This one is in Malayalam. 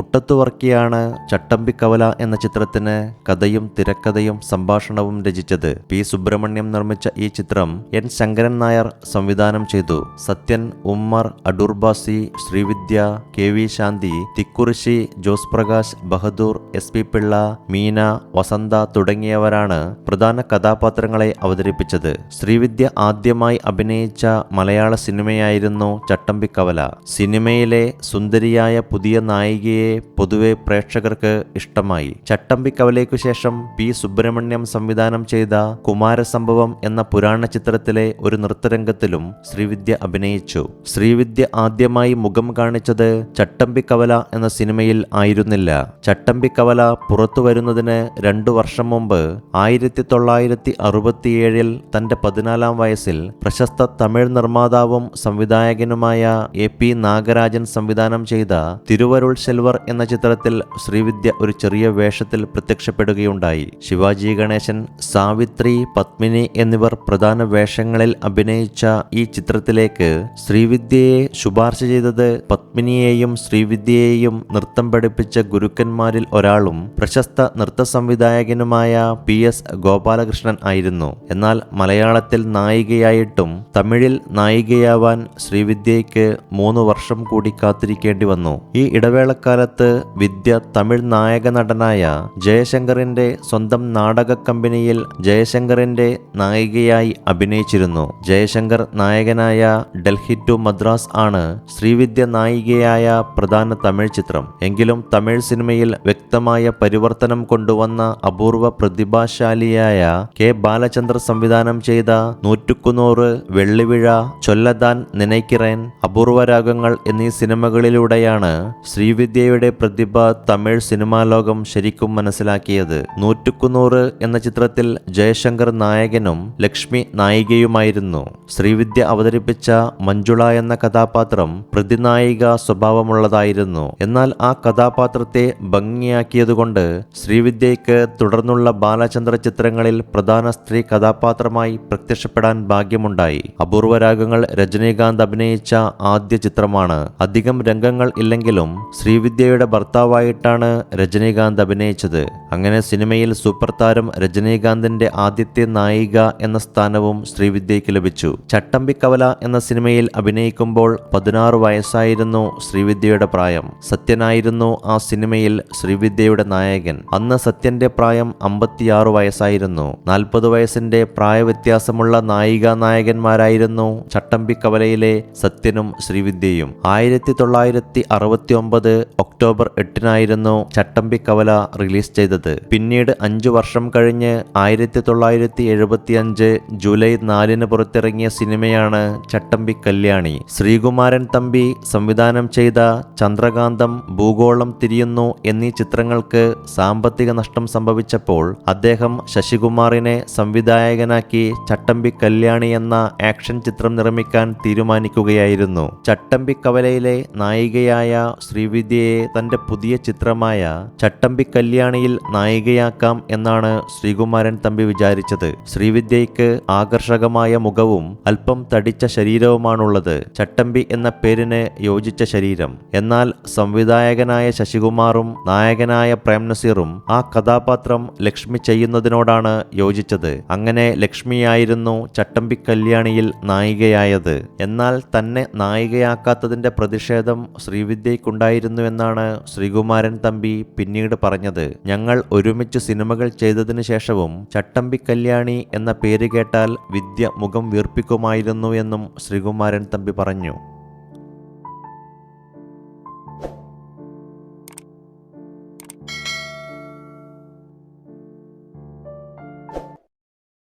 മുട്ടത്തു വർക്കിയാണ് ചട്ടമ്പിക്കവല എന്ന ചിത്രത്തിന് കഥയും തിരക്കഥയും സംഭാഷണവും രചിച്ചത്. പി സുബ്രഹ്മണ്യം നിർമ്മിച്ച ഈ ചിത്രം എൻ ശങ്കരൻ നായർ സംവിധാനം ചെയ്തു. സത്യൻ, ഉമ്മർ, അടൂർബാസി, ശ്രീവിദ്യ, കെ വി ശാന്തി, തിക്കുറിശി, ജോസ് പ്രകാശ്, ബഹദൂർ, എസ് പി പിള്ള, മീന, വസന്ത തുടങ്ങിയവരാണ് പ്രധാന കഥാപാത്രങ്ങളെ അവതരിപ്പിച്ചത്. ശ്രീവിദ്യ ആദ്യമായി അഭിനയിച്ച മലയാള സിനിമയായിരുന്നു ചട്ടമ്പിക്കവല. സിനിമയിലെ സുന്ദരിയായ പുതിയ നായികയെ പൊതുവെ പ്രേക്ഷകർക്ക് ഇഷ്ടമായി. ചട്ടമ്പിക്കവലയ്ക്കു ശേഷം പി സുബ്രഹ്മണ്യം സംവിധാനം ചെയ്ത കുമാരസംഭവം എന്ന പുരാണ ചിത്രത്തിലെ ഒരു നൃത്തരംഗത്തിലും ശ്രീവിദ്യ അഭിനയിച്ചു. ശ്രീവിദ്യ ആദ്യമായി മുഖം കാണിച്ചത് ചട്ടമ്പിക്കവല എന്ന സിനിമയിൽ ആയിരുന്നില്ല. ചട്ടമ്പിക്കവല പുറത്തു വരുന്നതിന് 2 വർഷം മുമ്പ് 1967 തന്റെ 14-ാം വയസ്സിൽ പ്രശസ്ത തമിഴ് നിർമ്മാതാവും സംവിധായകനുമായ എ പി നാഗരാജൻ സംവിധാനം ചെയ്ത തിരുവരുൾ സെൽവർ എന്ന ചിത്രത്തിൽ ശ്രീവിദ്യ ഒരു ചെറിയ വേഷത്തിൽ പ്രത്യക്ഷപ്പെടുകയുണ്ടായി. ശിവാജി ഗണേശൻ, സാവിത്രി, പത്മിനി എന്നിവർ പ്രധാന വേഷങ്ങളിൽ അഭിനയിച്ച ഈ ചിത്രത്തിലേക്ക് ശ്രീവിദ്യയെ ശുപാർശ ചെയ്തത് പത്മിനിയെയും ശ്രീവിദ്യയെയും നൃത്തം പഠിപ്പിച്ച ഗുരുക്കന്മാരിൽ ഒരാളും പ്രശസ്ത നൃത്ത സംവിധായകനുമായ പി എസ് ഗോപാലകൃഷ്ണൻ ആയിരുന്നു. എന്നാൽ മലയാളത്തിൽ നായികയായിട്ടും തമിഴിൽ നായികയാവാൻ ശ്രീവിദ്യയ്ക്ക് 3 വർഷം കൂടി കാത്തിരിക്കേണ്ടി വന്നു. ഈ ഇടവേളക്കാലത്ത് വിദ്യ തമിഴ് നായക നടനായ ജയശങ്കറിന്റെ സ്വന്തം നാടക കമ്പനിയിൽ ജയശങ്കറിന്റെ നായികയായി അഭിനയിച്ചിരുന്നു. ജയശങ്കർ നായകനായ ഡൽഹി ടു മദ്രാസ് ആണ് ശ്രീവിദ്യ നായികയായ പ്രധാന തമിഴ് ചിത്രം. എങ്കിലും തമിഴ് സിനിമയിൽ വ്യക്തമായ പരിവർത്തനം കൊണ്ടുവന്ന അപൂർവ പ്രതിഭാശാലിയായ കെ ബാലചന്ദ്ര സംവിധാനം ചെയ്ത 100 വെള്ളിവിഴ, ചൊല്ലതാൻ നിനൈക്കിറേൻ, അപൂർവ രാഗങ്ങൾ എന്നീ സിനിമകളിലൂടെയാണ് ശ്രീവിദ്യയുടെ പ്രതിഭ തമിഴ് സിനിമാ ലോകം ശരിക്കും മനസ്സിലാക്കിയത്. 100 എന്ന ചിത്രത്തിൽ ജയശങ്കർ നായകനും ലക്ഷ്മി നായികയുമായിരുന്നു. ശ്രീവിദ്യ അവതരിപ്പിച്ച മഞ്ജുള എന്ന കഥാപാത്രം പ്രതിനായിക സ്വഭാവമുള്ളതായിരുന്നു. എന്നാൽ ആ കഥാപാത്രത്തെ ഭംഗിയാക്കിയതുകൊണ്ട് ശ്രീവിദ്യയ്ക്ക് തുടർന്നുള്ള ബാലചന്ദ്ര ചിത്രങ്ങളിൽ പ്രധാന സ്ത്രീ കഥാപാത്രമായി പ്രത്യക്ഷപ്പെടാൻ ഭാഗ്യമുണ്ടായി. അപൂർവ രാഗങ്ങൾ രജനീകാന്ത് അഭിനയിച്ച ആദ്യ ചിത്രമാണ്. അധികം രംഗങ്ങൾ ഇല്ലെങ്കിലും ശ്രീവിദ്യയുടെ ഭർത്താവായിട്ടാണ് രജനീകാന്ത് അഭിനയിച്ചത്. അങ്ങനെ സിനിമയിൽ സൂപ്പർ താരം രജനീകാന്തിന്റെ ആദ്യത്തെ നായിക എന്ന സ്ഥാനവും ശ്രീവിദ്യയ്ക്ക് ലഭിച്ചു. ചട്ടമ്പിക്കവല എന്ന സിനിമയിൽ അഭിനയിക്കുമ്പോൾ 16 വയസ്സായിരുന്നു ശ്രീവിദ്യയുടെ പ്രായം. സത്യനായിരുന്നു ആ സിനിമയിൽ ശ്രീവിദ്യയുടെ നായകൻ. അന്ന് സത്യന്റെ പ്രായം 56 വയസ്സായിരുന്നു. 40 വയസ്സിന്റെ പ്രായവ്യത്യാസമുള്ള നായിക നായകന്മാരായിരുന്നു ചട്ടമ്പിക്കവലയിലെ സത്യനും ശ്രീവിദ്യയും. 1969 ഒക്ടോബർ 8-നായിരുന്നു ചട്ടമ്പിക്കവല റിലീസ് ചെയ്തത്. പിന്നീട് 5 വർഷം കഴിഞ്ഞ് 1975 ജൂലൈ 4-ന് പുറത്തിറങ്ങിയ സിനിമയാണ് ചട്ടമ്പിക്കല്യാണി. ശ്രീകുമാരൻ തമ്പി സംവിധാനം ചെയ്ത ചന്ദ്രകാന്തം, ഭൂഗോളം തിരിയുന്നു എന്നീ ചിത്രങ്ങൾക്ക് സാമ്പത്തിക നഷ്ടം സംഭവിച്ചപ്പോൾ അദ്ദേഹം ശശികുമാറിനെ സംവിധായകനാക്കി ചട്ടമ്പിക്കല്യാണി എന്ന ആക്ഷൻ ചിത്രം നിർമ്മിക്കാൻ തീരുമാനിക്കുകയായിരുന്നു. ചട്ടമ്പിക്കവലയിലെ നായികയായ ശ്രീവിദ്യയെ തന്റെ പുതിയ ചിത്രമായ ചട്ടമ്പിക്കല്യാണിയിൽ നായികയാക്കാം എന്നാണ് ശ്രീകുമാരൻ തമ്പി വിചാരിച്ചത്. ശ്രീവിദ്യയ്ക്ക് ആകർഷകമായ മുഖവും അല്പം തടിച്ച ശരീരവുമാണുള്ളത്. ചട്ടമ്പി എന്ന പേരിന് യോജിച്ച ശരീരം. എന്നാൽ സംവിധായകനായ ശശികുമാറും നായകനായ പ്രേംനസീറും ആ കഥാപാത്രം ലക്ഷ്മി ചെയ്യുന്നതിനോടാണ് യോജിച്ചത്. അങ്ങനെ ലക്ഷ്മിയായിരുന്നു ചട്ടമ്പിക്കല്യാണിയിൽ നായികയായത്. എന്നാൽ തന്നെ നായികയാക്കാത്തതിന്റെ പ്രതിഷേധം ശ്രീവിദ്യയ്ക്കുണ്ടായിരുന്നുവെന്നാണ് ശ്രീകുമാരൻ തമ്പി പിന്നീട് പറഞ്ഞത്. ഞങ്ങൾ ഒരുമിച്ച് സിനിമകൾ ചെയ്തതിനു ശേഷവും ചട്ടമ്പിക്കല്യാണി എന്ന പേര് കേട്ടാൽ വിദ്യ മുഖം വീർപ്പിക്കുമായിരുന്നു എന്നും ശ്രീകുമാരൻ തമ്പി പറഞ്ഞു.